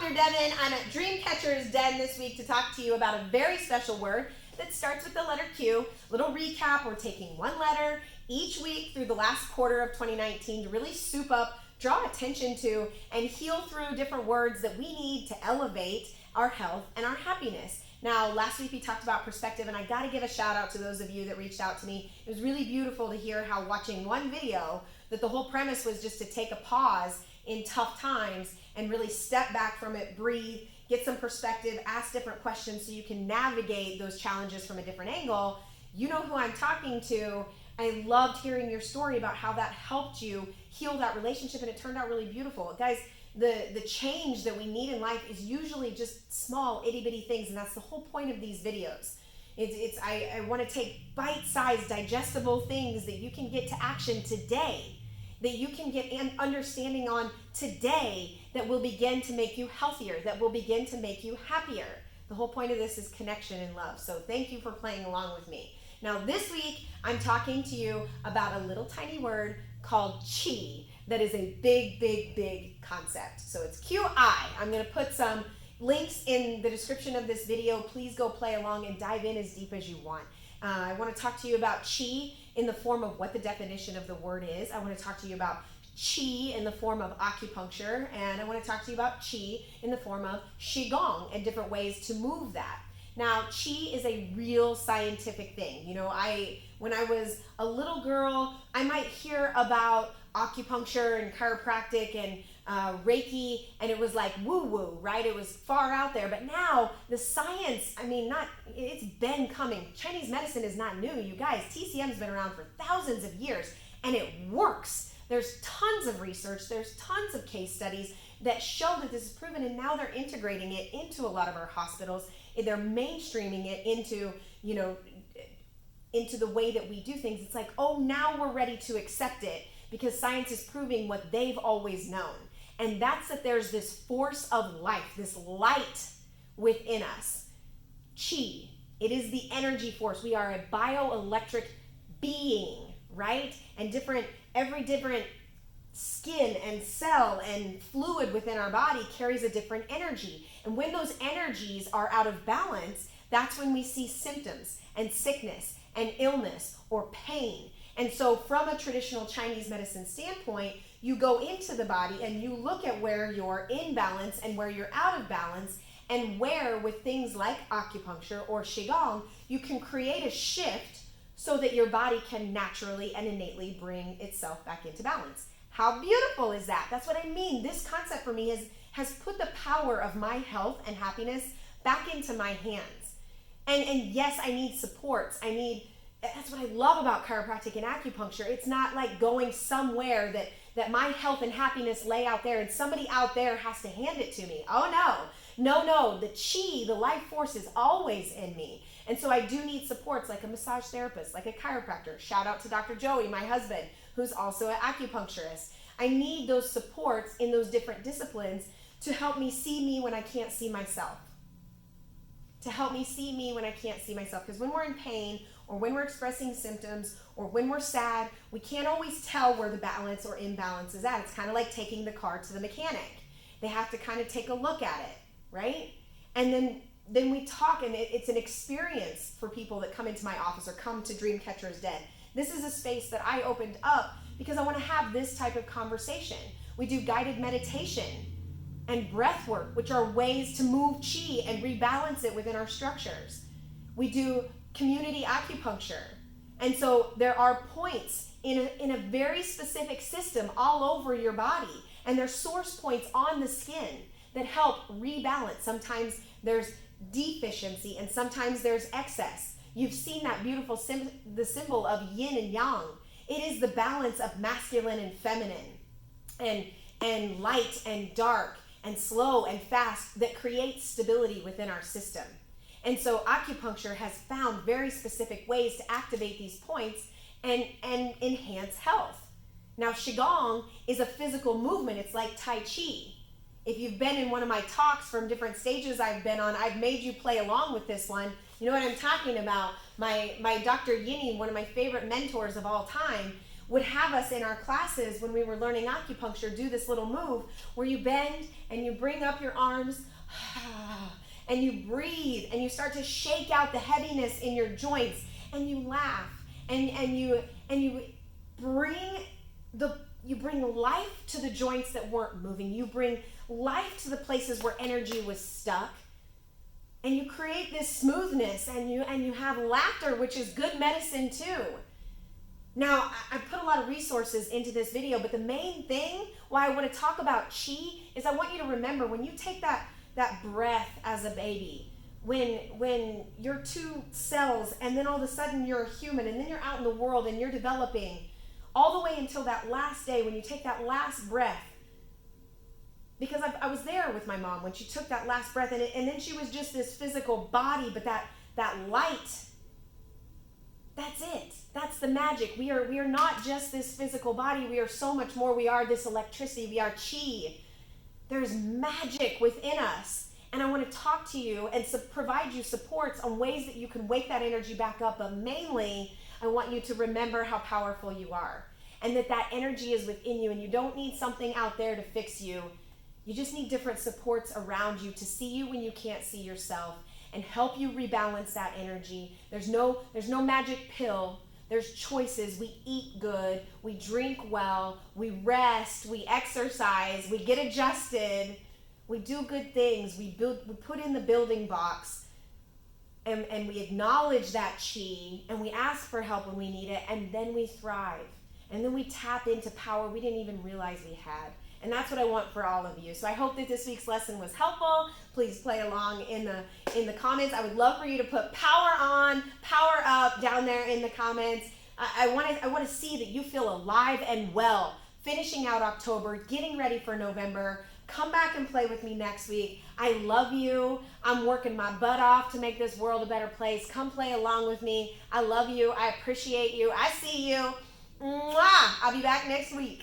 Dr. Devin. I'm at Dreamcatcher's Den this week to talk to you about a very special word that starts with the letter Q. Little recap, we're taking one letter each week through the last quarter of 2019 to really soup up, draw attention to, and heal through different words that we need to elevate our health and our happiness. Now, last week we talked about perspective, and I got to give a shout out to those of you that reached out to me. It was really beautiful to hear how watching one video that the whole premise was just to take a pause in tough times and really step back from it, breathe, get some perspective, ask different questions so you can navigate those challenges from a different angle. You know who I'm talking to. I loved hearing your story about how that helped you heal that relationship, and it turned out really beautiful. Guys, the change that we need in life is usually just small itty-bitty things, and that's the whole point of these videos. I want to take bite-sized, digestible things that you can get to action today, that you can get an understanding on today, that will begin to make you healthier, that will begin to make you happier. The whole point of this is connection and love. So thank you for playing along with me. Now this week, I'm talking to you about a little tiny word called Qi that is a big, big, big concept. So it's Q-I. I'm going to put some links in the description of this video. Please go play along and dive in as deep as you want. I want to talk to you about Qi in the form of what the definition of the word is. I want to talk to you about Qi in the form of acupuncture, and I want to talk to you about Qi in the form of Qigong and different ways to move that. Now, Qi is a real scientific thing. You know, when I was a little girl, I might hear about acupuncture and chiropractic and Reiki, and it was like woo-woo, right? It was far out there. But now the science, it's been coming. Chinese medicine is not new, you guys. TCM's been around for thousands of years, and it works. There's tons of research, there's tons of case studies that show that this is proven, and now they're integrating it into a lot of our hospitals. They're mainstreaming it into the way that we do things. It's like, oh, now we're ready to accept it because science is proving what they've always known. And that's that there's this force of life, this light within us. Qi, it is the energy force. We are a bioelectric being, right? And every different skin and cell and fluid within our body carries a different energy. And when those energies are out of balance, that's when we see symptoms and sickness and illness or pain. And so from a traditional Chinese medicine standpoint, you go into the body and you look at where you're in balance and where you're out of balance, and where with things like acupuncture or Qigong, you can create a shift so that your body can naturally and innately bring itself back into balance. How beautiful is that? That's what I mean. This concept for me has put the power of my health and happiness back into my hands. And yes, I need supports. That's what I love about chiropractic and acupuncture. It's not like going somewhere that my health and happiness lay out there and somebody out there has to hand it to me. Oh no. The Qi, the life force is always in me. And so I do need supports like a massage therapist, like a chiropractor. Shout out to Dr. Joey, my husband, who's also an acupuncturist. I need those supports in those different disciplines to help me see me when I can't see myself. To help me see me when I can't see myself. Because when we're in pain, or when we're expressing symptoms, or when we're sad, we can't always tell where the balance or imbalance is at. It's kind of like taking the car to the mechanic. They have to kind of take a look at it, right? And then we talk, and it's an experience for people that come into my office or come to Dreamcatcher's Den. This is a space that I opened up because I want to have this type of conversation. We do guided meditation and breath work, which are ways to move Qi and rebalance it within our structures. We do community acupuncture. And so there are points in a very specific system all over your body, and there's source points on the skin that help rebalance. Sometimes there's deficiency and sometimes there's excess. You've seen that beautiful the symbol of yin and yang. It is the balance of masculine and feminine, and light and dark, and slow and fast, that creates stability within our system. And so acupuncture has found very specific ways to activate these points and enhance health. Now, Qigong is a physical movement. It's like Tai Chi. If you've been in one of my talks from different stages I've been on, I've made you play along with this one. You know what I'm talking about. My Dr. Yini, one of my favorite mentors of all time, would have us in our classes when we were learning acupuncture do this little move where you bend and you bring up your arms and you breathe and you start to shake out the heaviness in your joints and you laugh and you bring life to the joints that weren't moving. You bring life to the places where energy was stuck. And you create this smoothness and you have laughter, which is good medicine too. Now, I put a lot of resources into this video, but the main thing why I want to talk about Qi is I want you to remember when you take that breath as a baby, when you're 2 cells and then all of a sudden you're a human and then you're out in the world and you're developing all the way until that last day when you take that last breath. Because I was there with my mom when she took that last breath and then she was just this physical body, but that light, that's it. That's the magic. We are not just this physical body. We are so much more. We are this electricity. We are Qi. There's magic within us. And I want to talk to you and provide you supports on ways that you can wake that energy back up. But mainly, I want you to remember how powerful you are and that energy is within you and you don't need something out there to fix you. You just need different supports around you to see you when you can't see yourself and help you rebalance that energy. There's no magic pill. There's choices. We eat good. We drink well. We rest. We exercise. We get adjusted. We do good things. We put in the building blocks. And we acknowledge that Qi. And we ask for help when we need it. And then we thrive. And then we tap into power we didn't even realize we had. And that's what I want for all of you. So I hope that this week's lesson was helpful. Please play along in the comments. I would love for you to put power on, power up down there in the comments. I want to see that you feel alive and well, finishing out October, getting ready for November. Come back and play with me next week. I love you. I'm working my butt off to make this world a better place. Come play along with me. I love you. I appreciate you. I see you. Mwah! I'll be back next week.